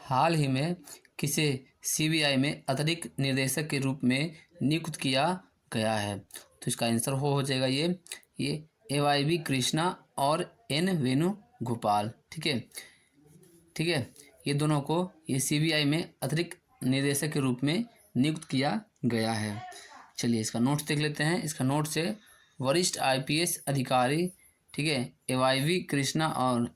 हाल ही में किसे सीबीआई में अतिरिक्त निदेशक के रूप में नियुक्त किया गया है? तो इसका आंसर हो जाएगा ये AYV कृष्णा और N वेणुगोपाल। ठीक है, ठीक है, ये दोनों को ये सीबीआई में अतिरिक्त निदेशक के रूप में नियुक्त किया गया है। चलिए इसका नोट्स देख लेते हैं। इसका नोट्स है वरिष्ठ IPS अधिकारी, ठीक है, AYV कृष्णा और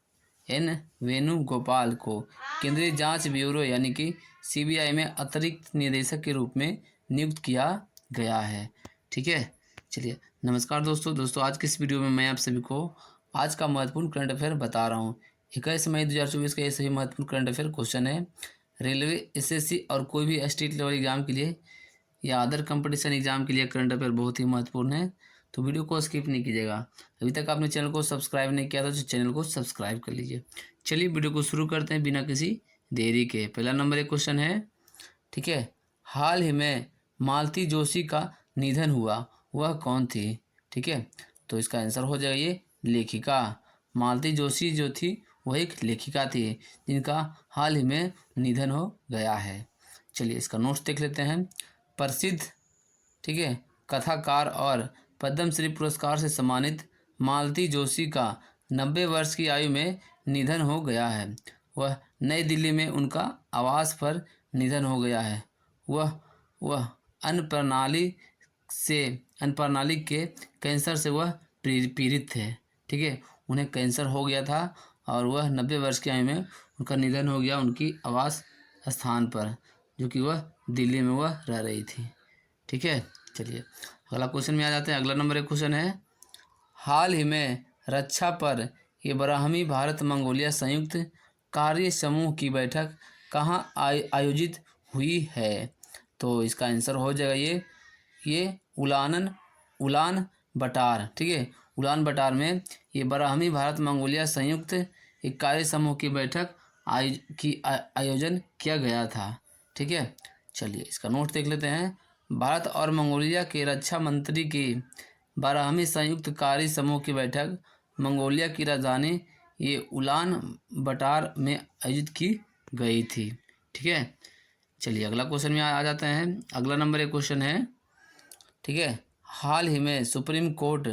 N वेणुगोपाल को केंद्रीय जांच ब्यूरो यानी कि सीबीआई में अतिरिक्त निदेशक के रूप में नियुक्त किया गया है। ठीक है, चलिए नमस्कार दोस्तों, आज के इस वीडियो में मैं आप सभी को आज का महत्वपूर्ण करंट अफेयर बता रहा हूँ। 21 मई 2024 का ये सभी महत्वपूर्ण करंट अफेयर क्वेश्चन है। रेलवे, SSC और कोई भी स्टेट लेवल एग्जाम के लिए या अदर कंपटीशन एग्जाम के लिए करंट अफेयर बहुत ही महत्वपूर्ण है, तो वीडियो को स्किप नहीं कीजिएगा। अभी तक आपने चैनल को सब्सक्राइब नहीं किया तो चैनल को सब्सक्राइब कर लीजिए। चलिए वीडियो को शुरू करते हैं बिना किसी देरी के। पहला नंबर एक क्वेश्चन है, ठीक है, हाल ही में मालती जोशी का निधन हुआ, वह कौन थी? ठीक है, तो इसका आंसर हो जाएगा ये लेखिका। मालती जोशी जो थी वह एक लेखिका थी जिनका हाल ही में निधन हो गया है। चलिए इसका नोट्स देख लेते हैं। प्रसिद्ध, ठीक है, कथाकार और पद्मश्री पुरस्कार से सम्मानित मालती जोशी का 90 वर्ष की आयु में निधन हो गया है। वह नई दिल्ली में उनका आवास पर निधन हो गया है। वह अन्नप्रणाली के कैंसर से वह पीड़ित थे। ठीक है, उन्हें कैंसर हो गया था और वह 90 वर्ष की आयु में उनका निधन हो गया उनकी आवास स्थान पर, जो कि वह दिल्ली में वह रह रही थी। ठीक है, चलिए अगला क्वेश्चन में आ जाते हैं। अगला नंबर एक क्वेश्चन है, हाल ही में रक्षा पर इब्राहिमी भारत मंगोलिया संयुक्त कार्य समूह की बैठक कहाँ आयोजित हुई है? तो इसका आंसर हो जाएगा ये उलान बटार। ठीक है, उलान बटार में ये इब्राहिमी भारत मंगोलिया संयुक्त एक कार्य समूह की बैठक आयोजन किया गया था। ठीक है, चलिए इसका नोट देख लेते हैं। भारत और मंगोलिया के रक्षा मंत्री की 12वीं संयुक्त कार्य समूह की बैठक मंगोलिया की राजधानी ये उलान बटार में आयोजित की गई थी। ठीक है, चलिए अगला क्वेश्चन में आ जाते हैं। अगला नंबर एक क्वेश्चन है, ठीक है, हाल ही में सुप्रीम कोर्ट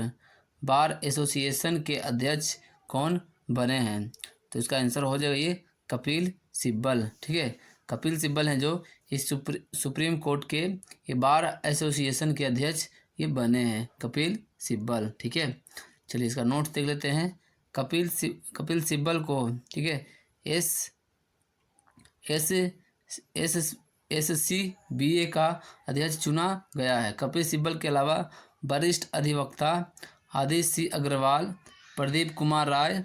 बार एसोसिएशन के अध्यक्ष कौन बने हैं? तो इसका आंसर हो जाएगा ये कपिल सिब्बल। ठीक है, कपिल सिब्बल हैं जो इस सुप्रीम कोर्ट के ये बार एसोसिएशन के अध्यक्ष ये बने हैं, कपिल सिब्बल। ठीक है, चलिए इसका नोट्स देख लेते हैं। कपिल सिब्बल को, ठीक है, SCBA का अध्यक्ष चुना गया है। कपिल सिब्बल के अलावा वरिष्ठ अधिवक्ता आदित्य सिंह अग्रवाल, प्रदीप कुमार राय,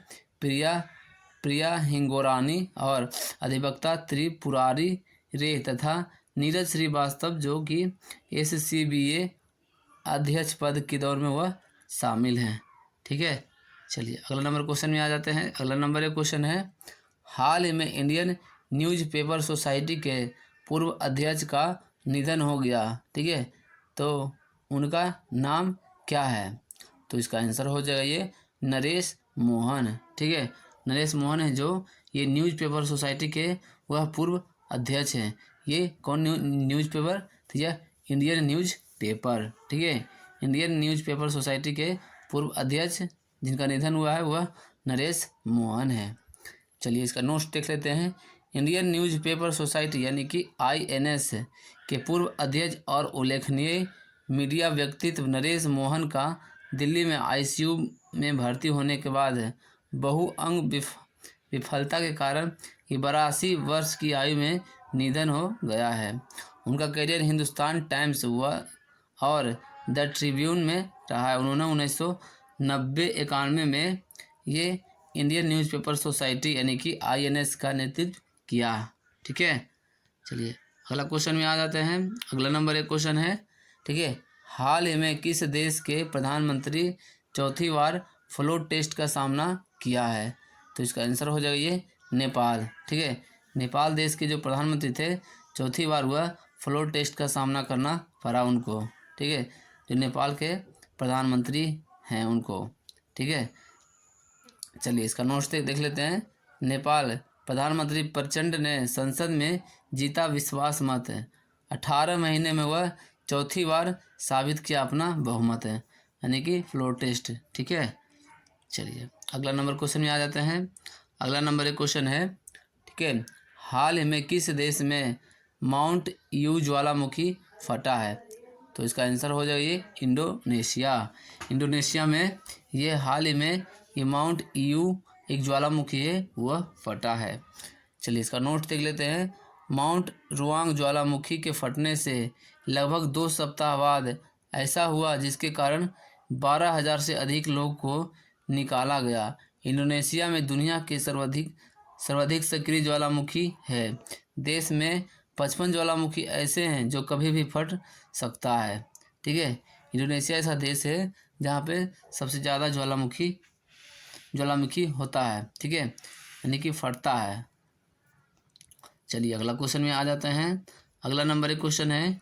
प्रिया हिंगोरानी और अधिवक्ता त्रिपुरारी रे तथा नीरज श्रीवास्तव जो कि SCBA अध्यक्ष पद की दौर में वह शामिल हैं। ठीक है, चलिए अगला नंबर क्वेश्चन में आ जाते हैं। अगला नंबर एक क्वेश्चन है, हाल ही में इंडियन न्यूज़पेपर सोसाइटी के पूर्व अध्यक्ष का निधन हो गया। ठीक है, तो उनका नाम क्या है? तो इसका आंसर हो जाएगा ये नरेश मोहन। ठीक है, नरेश मोहन है जो ये न्यूज़पेपर सोसाइटी के वह पूर्व अध्यक्ष हैं। ये कौन न्यूज़पेपर? तो यह इंडियन न्यूज़पेपर। ठीक है, इंडियन न्यूज़पेपर सोसाइटी के पूर्व अध्यक्ष जिनका निधन हुआ है वह नरेश मोहन है। चलिए इसका नोट्स देख लेते हैं। इंडियन न्यूज़पेपर सोसाइटी यानी कि INS के पूर्व अध्यक्ष और उल्लेखनीय मीडिया व्यक्तित्व नरेश मोहन का दिल्ली में ICU में भर्ती होने के बाद बहुअंग विफलता के कारण 82 वर्ष की आयु में निधन हो गया है। उनका करियर हिंदुस्तान टाइम्स और द ट्रिब्यून में रहा है। उन्होंने 1990-91 में ये इंडियन न्यूज़पेपर सोसाइटी यानी कि INS का नेतृत्व किया। ठीक है, चलिए अगला क्वेश्चन में आ जाते हैं। अगला नंबर एक क्वेश्चन है, ठीक है, हाल ही में किस देश के प्रधानमंत्री चौथी बार फ्लोट टेस्ट का सामना किया है? तो इसका आंसर हो जाएगा ये नेपाल। ठीक है, नेपाल देश के जो प्रधानमंत्री थे चौथी बार वह फ्लोट टेस्ट का सामना करना पड़ा उनको। ठीक है, जो नेपाल के प्रधानमंत्री हैं उनको। ठीक है, चलिए इसका नोट्स देख लेते हैं। नेपाल प्रधानमंत्री प्रचंड ने संसद में जीता विश्वास मत। 18 महीने में वह चौथी बार साबित किया अपना बहुमत है, यानी कि फ्लोर टेस्ट। ठीक है, चलिए अगला नंबर क्वेश्चन में आ जाते हैं। अगला नंबर एक क्वेश्चन है, ठीक है, हाल ही में किस देश में माउंट यू ज्वालामुखी फटा है? तो इसका आंसर हो जाएगा ये इंडोनेशिया। इंडोनेशिया में ये हाल ही में ये माउंट यू एक ज्वालामुखी है वह फटा है। चलिए इसका नोट देख लेते हैं। माउंट रुआंग ज्वालामुखी के फटने से लगभग 2 सप्ताह बाद ऐसा हुआ जिसके कारण 12,000 से अधिक लोग को निकाला गया। इंडोनेशिया में दुनिया के सर्वाधिक सक्रिय ज्वालामुखी है। देश में 55 ज्वालामुखी ऐसे हैं जो कभी भी फट सकता है। ठीक है, इंडोनेशिया ऐसा देश है जहाँ पे सबसे ज़्यादा ज्वालामुखी होता है। ठीक है, यानी कि फटता है। चलिए अगला क्वेश्चन में आ जाते हैं। अगला नंबर एक क्वेश्चन है,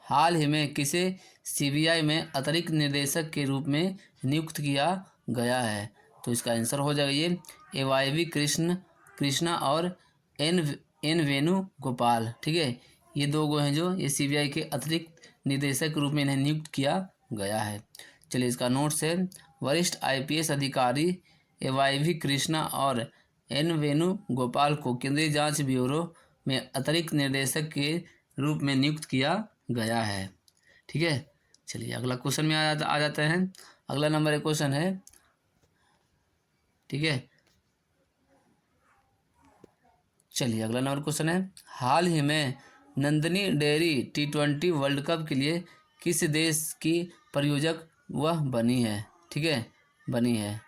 हाल ही में किसे सीबीआई में अतिरिक्त निदेशक के रूप में नियुक्त किया गया है? तो इसका आंसर हो जाएगा ये एवाईवी कृष्णा और एन वेणुगोपाल। ठीक है, ये 2 गो हैं जो ये सीबीआई के अतिरिक्त निदेशक के रूप में इन्हें नियुक्त किया गया है। चलिए इसका नोट्स है, वरिष्ठ आईपीएस अधिकारी एवाईवी कृष्णा और एन वेणुगोपाल को केंद्रीय जांच ब्यूरो में अतिरिक्त निदेशक के रूप में नियुक्त किया गया है। ठीक है, चलिए अगला क्वेश्चन में आ जाते हैं। अगला नंबर एक क्वेश्चन है, ठीक है, चलिए अगला नंबर क्वेश्चन है, हाल ही में Nandini dairy T20 world cup के लिए किस देश की प्रायोजक वह बनी है? ठीक है, बनी है।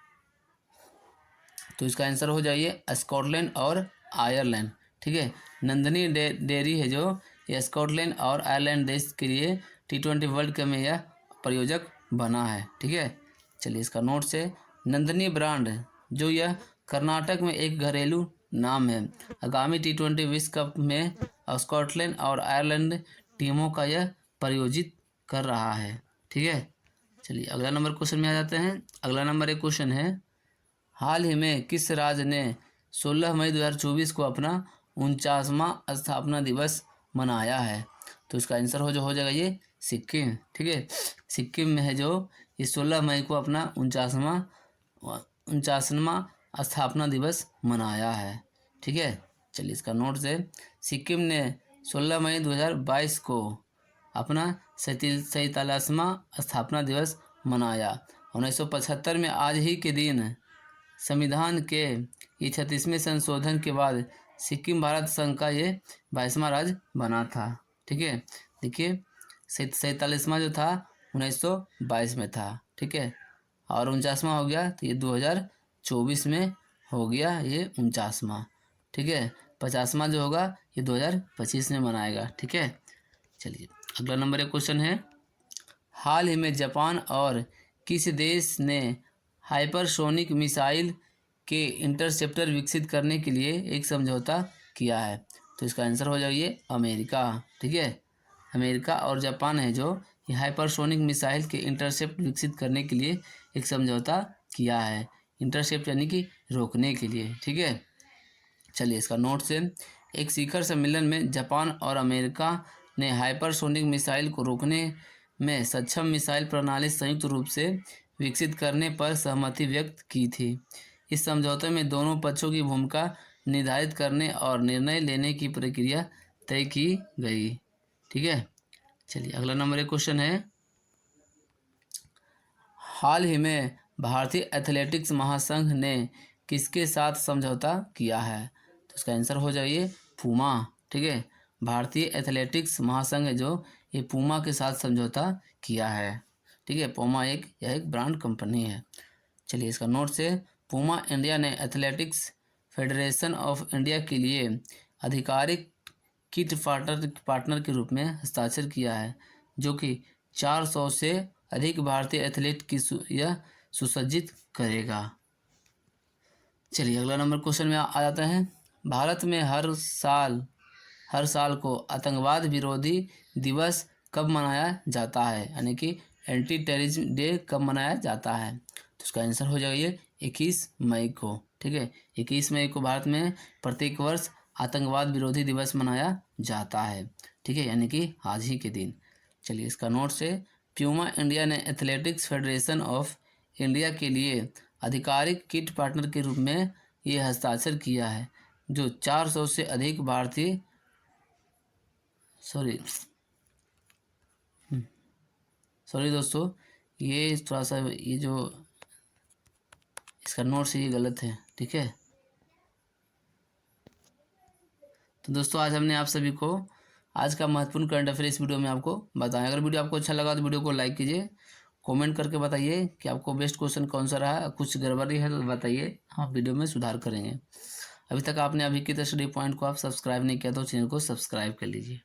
तो इसका आंसर हो जाइए स्कॉटलैंड और आयरलैंड। ठीक है, नंदिनी डेयरी है जो ये स्कॉटलैंड और आयरलैंड देश के लिए T20 वर्ल्ड कप में यह प्रायोजक बना है। ठीक है, चलिए इसका नोट से, नंदिनी ब्रांड जो यह कर्नाटक में एक घरेलू नाम है। आगामी T20 विश्व कप में स्कॉटलैंड और आयरलैंड टीमों का यह प्रायोजित कर रहा है। ठीक है, चलिए अगला नंबर क्वेश्चन में आ जाते हैं। अगला नंबर एक क्वेश्चन है, हाल ही में किस राज्य ने 16 मई 2024 को अपना 49वां स्थापना दिवस मनाया है? तो इसका आंसर हो जाएगा ये सिक्किम। ठीक है, सिक्किम में है जो ये 16 मई को अपना 49वां स्थापना दिवस मनाया है। ठीक है, चलिए इसका नोट से, सिक्किम ने 16 मई 2022 को अपना 47वां स्थापना दिवस मनाया। 1975 में आज ही के दिन संविधान के ये 36वें संशोधन के बाद सिक्किम भारत संघ का ये 22वां राज्य बना था। ठीक है, देखिए 47वां जो था 1922 में था। ठीक है, और 49वां हो गया तो ये 2024 में हो गया ये 49वां। ठीक है, 50वां जो होगा ये 2025 में मनाएगा। ठीक है, चलिए अगला नंबर एक क्वेश्चन है, हाल ही में जापान और किस देश ने हाइपरसोनिक मिसाइल के इंटरसेप्टर विकसित करने के लिए एक समझौता किया है? तो इसका आंसर हो जाएगा अमेरिका। ठीक है, अमेरिका और जापान है जो ये हाइपरसोनिक मिसाइल के इंटरसेप्ट विकसित करने के लिए एक समझौता किया है। इंटरसेप्ट यानी कि रोकने के लिए। ठीक है, चलिए इसका नोट से, एक शिखर सम्मेलन में जापान और अमेरिका ने हाइपरसोनिक मिसाइल को रोकने में सक्षम मिसाइल प्रणाली संयुक्त रूप से विकसित करने पर सहमति व्यक्त की थी। इस समझौते में दोनों पक्षों की भूमिका निर्धारित करने और निर्णय लेने की प्रक्रिया तय की गई। ठीक है, चलिए अगला नंबर एक क्वेश्चन है, हाल ही में भारतीय एथलेटिक्स महासंघ ने किसके साथ समझौता किया है? तो इसका आंसर हो जाइए पूमा। ठीक है, भारतीय एथलेटिक्स महासंघ है जो ये पूमा के साथ समझौता किया है। ठीक है, पूमा यह एक ब्रांड कंपनी है। चलिए इसका नोट से, पूमा इंडिया ने एथलेटिक्स फेडरेशन ऑफ इंडिया के लिए आधिकारिक किट पार्टनर के रूप में हस्ताक्षर किया है, जो कि 400 से अधिक भारतीय एथलीट की यह सुसज्जित करेगा। चलिए अगला नंबर क्वेश्चन में आ जाता है, भारत में हर साल को आतंकवाद विरोधी दिवस कब मनाया जाता है, यानी कि एंटी टेररिज्म डे कब मनाया जाता है? तो इसका आंसर हो जाएगा ये 21 मई को। ठीक है। 21 मई को भारत में प्रत्येक वर्ष आतंकवाद विरोधी दिवस मनाया जाता है, ठीक है, यानी कि आज ही के दिन। चलिए इसका नोट्स है, प्यूमा इंडिया ने एथलेटिक्स फेडरेशन ऑफ इंडिया के लिए आधिकारिक किट पार्टनर के रूप में ये हस्ताक्षर किया है, जो 400 से अधिक भारतीय सॉरी दोस्तों, ये थोड़ा सा ये जो इसका नोट्स ये गलत है, ठीक है। तो दोस्तों आज हमने आप सभी को आज का महत्वपूर्ण करंट अफेयर इस वीडियो में आपको बताया। अगर वीडियो आपको अच्छा लगा तो वीडियो को लाइक कीजिए, कमेंट करके बताइए कि आपको बेस्ट क्वेश्चन कौन सा रहा, कुछ गड़बड़ी है तो बताइए, हम वीडियो में सुधार करेंगे। अभी तक आपने अभी की स्टडी पॉइंट को आप सब्सक्राइब नहीं किया तो चैनल को सब्सक्राइब कर लीजिए।